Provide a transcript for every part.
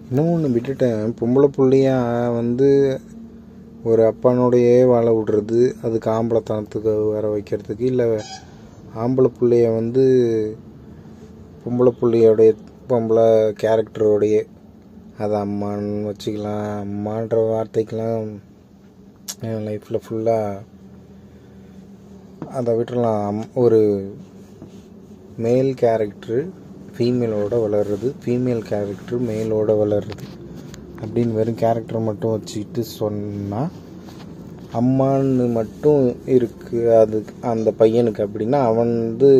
இன்னொன்று விட்டுட்டேன். பொம்பளை பிள்ளையா வந்து ஒரு அப்பனோடையே வாழ விடுறது, அதுக்கு ஆம்பளைத்தனத்துக்கு வர வைக்கிறதுக்கு, இல்லை ஆம்பளை பிள்ளைய வந்து பொம்பளை பிள்ளையோடைய பொம்பளை கேரக்டரோடைய அதை அம்மான்னு வச்சுக்கலாம். அம்மான்ற வார்த்தைக்கெலாம் என் லைஃப்பில் ஃபுல்லாக அதை விட்டுறலாம். ஒரு மேல் கேரக்டரு ஃபீமேலோடு வளர்றது, ஃபீமேல் கேரக்டர் மேலோடு வளர்றது அப்படின்னு வெறும் கேரக்டரை மட்டும் வச்சுக்கிட்டு சொன்னால் அம்மான்னு மட்டும் இருக்குது அது அந்த பையனுக்கு அப்படின்னா அவன் வந்து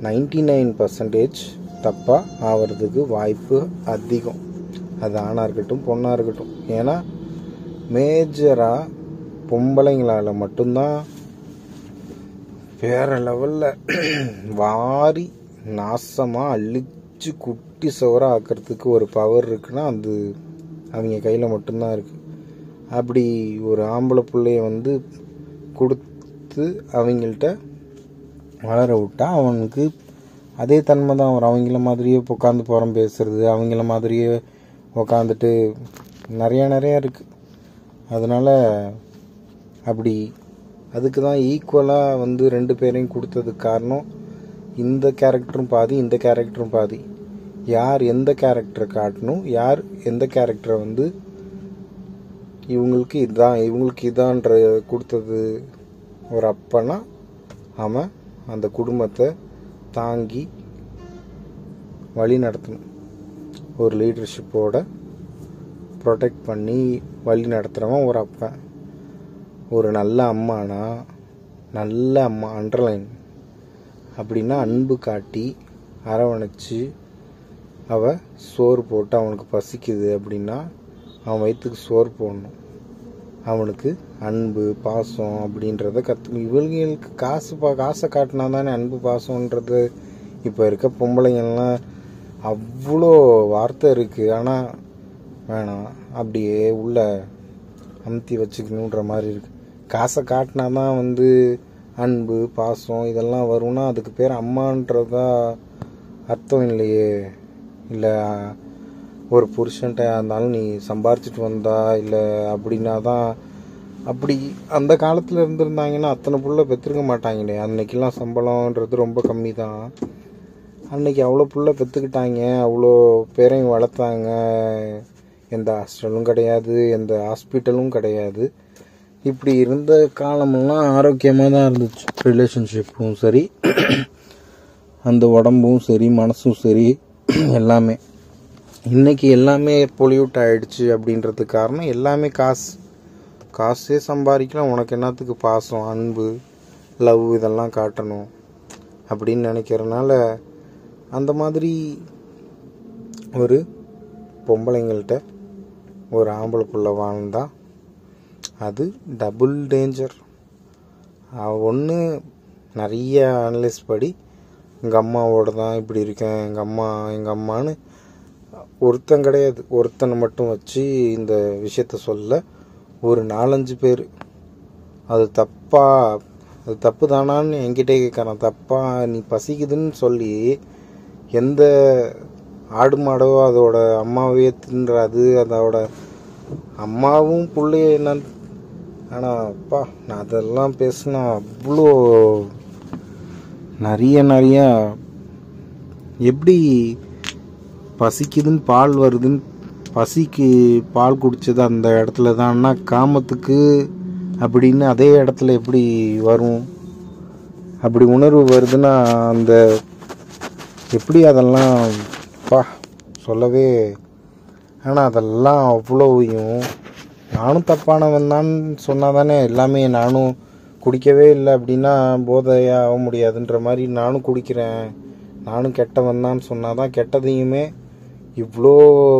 99% தப்பாக ஆகிறதுக்கு வாய்ப்பு அதிகம். அது ஆணாக இருக்கட்டும் பொண்ணாக இருக்கட்டும். ஏன்னா மேஜராக பொம்பளைங்களால் மட்டும்தான் வேறு லெவலில் வாரி நாசமாக அழிச்சு குட்டி சவராக ஆக்கிறதுக்கு ஒரு பவர் இருக்குன்னா அது அவங்க கையில் மட்டும்தான் இருக்குது. அப்படி ஒரு ஆம்பளை பிள்ளைய வந்து கொடுத்து அவங்கள்ட்ட வளர விட்டா அவனுக்கு அதே தன்மை தான் வரும். அவங்கள மாதிரியே உட்காந்து புறம் பேசுறது, அவங்கள மாதிரியே உக்காந்துட்டு நிறையா இருக்குது. அதனால் அப்படி அதுக்கு தான் ஈக்குவலாக வந்து 2 பேரையும் கொடுத்ததுக்கு காரணம் இந்த கேரக்டரும் பாதி இந்த கேரக்டரும் பாதி. யார் எந்த கேரக்டரை காட்டணும், யார் எந்த கேரக்டரை வந்து இவங்களுக்கு இதான்ற கொடுத்தது ஒரு அப்பனா அவன் அந்த குடும்பத்தை தாங்கி வழி நடத்தணும். ஒரு லீடர்ஷிப்போட ப்ரொடெக்ட் பண்ணி வழி நடத்துகிறவன் ஒரு அப்பன். ஒரு நல்ல அம்மானா, நல்ல அம்மா அண்டர்லைன் அப்படின்னா அன்பு காட்டி அரவணைச்சு அவள் சோறு போட்டு அவனுக்கு பசிக்குது அப்படின்னா அவன் வயிற்றுக்கு சோறு போடணும். அவனுக்கு அன்பு பாசம் அப்படின்றத இவங்களுக்கு காசை காட்டினா தானே அன்பு பாசம்ன்றது. இப்போ இருக்க பொம்பளைங்கள்லாம் அவ்வளோ வார்த்தை இருக்குது, ஆனால் வேணாம் அப்படியே உள்ள அமுத்தி வச்சுக்கணுன்ற மாதிரி இருக்குது. காசை காட்டினா தான் வந்து அன்பு பாசம் இதெல்லாம் வரும்னா அதுக்கு பேர் அம்மான்றதா அர்த்தம் இல்லையே. இல்லை ஒரு புருஷன்ட்ட இருந்தாலும் நீ சம்பாரிச்சிட்டு வந்தா இல்லை அப்படின்னா தான். அப்படி அந்த காலத்தில் இருந்திருந்தாங்கன்னா அத்தனை புள்ள பெற்றுக்க மாட்டாங்களே. அன்னைக்கெல்லாம் சம்பளம்ன்றது ரொம்ப கம்மி தான். அன்னைக்கு அவ்வளோ புள்ள பெற்றுக்கிட்டாங்க, அவ்வளோ பேரையும் வளர்த்தாங்க. எந்த ஹாஸ்டலும் கிடையாது, எந்த ஹாஸ்பிட்டலும் கிடையாது. இப்படி இருந்த காலமெல்லாம் ஆரோக்கியமாக தான் இருந்துச்சு. ரிலேஷன்ஷிப்பும் சரி, அந்த உடம்பும் சரி, மனசும் சரி, எல்லாமே. இன்றைக்கி எல்லாமே பொல்யூட் ஆகிடுச்சு அப்படின்றதுக்கு காரணம் எல்லாமே காசே சம்பாதிக்கலாம். உனக்கு என்னத்துக்கு பாசம் அன்பு லவ் இதெல்லாம் காட்டணும் அப்படின்னு நினைக்கிறனால அந்த மாதிரி ஒரு பொம்பளைங்கள்ட்ட ஒரு ஆம்பளை புள்ள வாழ்ந்தா அது டபுள் டேஞ்சர். ஒன்று நிறைய அனலைஸ் படி எங்கள் அம்மாவோட தான் இப்படி இருக்கேன், எங்கள் அம்மான்னு ஒருத்தன் கிடையாது, ஒருத்தனை மட்டும் வச்சு இந்த விஷயத்த சொல்ல ஒரு 4-5 பேர் அது தப்பு தானான்னு என்கிட்டே கேட்குறான். தப்பா நீ பசிக்குதுன்னு சொல்லி எந்த ஆடு மாடோ அதோட அம்மாவே தின்றாது. அதோட அம்மாவும் பிள்ளைய என்னன்னு. ஆனால் அப்பா நான் அதெல்லாம் பேசினா அவ்வளோ நிறையா எப்படி பசிக்குதுன்னு பால் வருதுன்னு பசிக்கு பால் குடித்தது அந்த இடத்துல தான்னா காமத்துக்கு அப்படின்னு அதே இடத்துல எப்படி வரும்? அப்படி உணர்வு வருதுன்னா அந்த எப்படி அதெல்லாம் சொல்லவே. ஆனால் அதெல்லாம் அவ்வளோவையும் நானும் தப்பானவன் தான் சொன்னால் தானே எல்லாமே. நானும் குடிக்கவே இல்லை அப்படின்னா போதையாக ஆக முடியாதுன்ற மாதிரி நானும் குடிக்கிறேன், நானும் கெட்டவன் தான் சொன்னால் தான் கெட்டதையுமே இவ்வளோ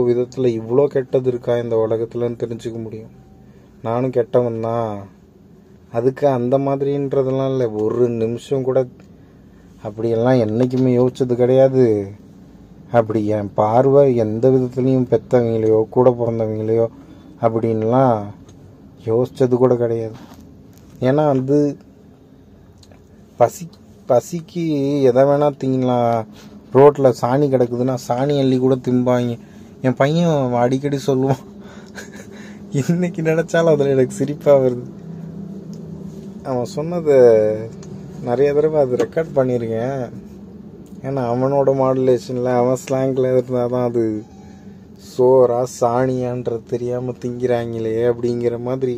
விதத்தில் இவ்வளோ கெட்டது இருக்கா இந்த உலகத்துலன்னு தெரிஞ்சுக்க முடியும். நானும் கெட்டவன் தான். அதுக்கு அந்த மாதிரின்றதெல்லாம் இல்லை. ஒரு நிமிஷம் கூட அப்படியெல்லாம் என்றைக்குமே யோசிச்சது கிடையாது. அப்படி என் பார்வை எந்த விதத்துலேயும் பெற்றவங்களையோ கூட பிறந்தவங்களையோ அப்படின்லாம் யோசித்தது கூட கிடையாது. ஏன்னா வந்து பசிக்கு எதை வேணால் திங்கலாம். ரோட்டில் சாணி கிடக்குதுன்னா சாணி அள்ளி கூட திம்பாங்க. என் பையன் அடிக்கடி சொல்லுவான். இன்னைக்கு நினச்சாலும் அதில் எனக்கு சிரிப்பாக வருது. அவன் சொன்னதை நிறைய தடவை அது ரெக்கார்ட் பண்ணியிருக்கேன். ஏன்னா அவனோட மாடுலேஷனில் அவன் ஸ்லாங்கில் இருந்தால் தான் அது சோறா சாணியான்றது தெரியாமல் திங்கிறாங்களே அப்படிங்கிற மாதிரி.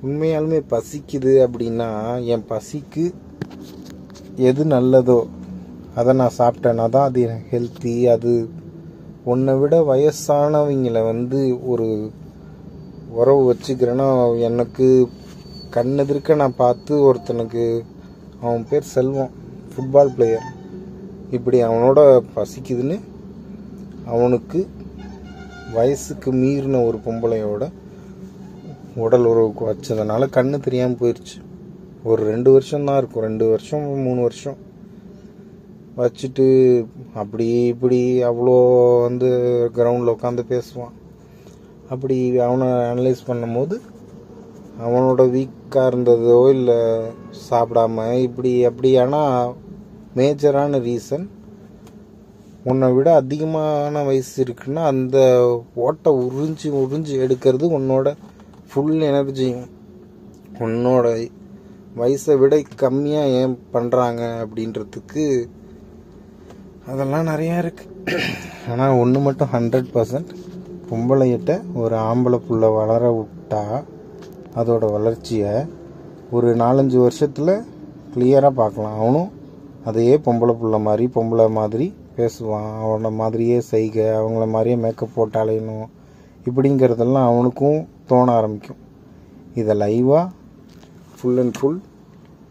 உண்மையாலுமே பசிக்குது அப்படின்னா என் பசிக்கு எது நல்லதோ அதை நான் சாப்பிட்டேன்னா தான் அது எனக்கு ஹெல்த்தி. அது உன்னை விட வயசானவங்களை ஒரு உறவு வச்சுக்கிறேன்னா, எனக்கு கண்ணெதிர்க்க நான் பார்த்து ஒருத்தனுக்கு, அவன் பேர் செல்வம், ஃபுட்பால் பிளேயர், இப்படி அவனோட பசிக்குதுன்னு அவனுக்கு வயசுக்கு மீறின ஒரு பொம்பளையோட உடல் உறவுக்கு வச்சதுனால கண்ணு தெரியாமல் போயிடுச்சு. ஒரு 2 வருஷம்தான் இருக்கும், 2 வருஷம் 3 வருஷம் வச்சுட்டு அப்படி இப்படி அவ்வளோ கிரவுண்டில் உட்காந்து பேசுவான். அப்படி அவனை அனலைஸ் பண்ணும்போது அவனோட வீக்காக இருந்ததோ இல்லை சாப்பிடாம இப்படி அப்படி. ஆனால் மேஜரான ரீசன், உன்னை விட அதிகமான வயசு இருக்குன்னா அந்த ஓட்டை உறிஞ்சி எடுக்கிறது உன்னோட ஃபுல் எனர்ஜியும். உன்னோட வயசை விட கம்மியாக ஏன் பண்ணுறாங்க அப்படின்றதுக்கு அதெல்லாம் நிறையா இருக்குது. ஆனால் ஒன்று மட்டும் 100%, பொம்பளையிட்ட ஒரு ஆம்பளை புள்ள வளர விட்டா அதோட வளர்ச்சியை ஒரு 4-5 வருஷத்தில் கிளியராக பார்க்கலாம். அவனும் அதையே பொம்பளை மாதிரி பேசுவான், அவனை மாதிரியே செய்க, அவங்கள மாதிரியே மேக்கப் போட்டு அலையணும், இப்படிங்கிறதெல்லாம் அவனுக்கும் தோண ஆரம்பிக்கும். இதை லைவாக ஃபுல் அண்ட் ஃபுல்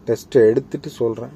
டெஸ்ட்டை எடுத்துகிட்டு சொல்கிறேன்.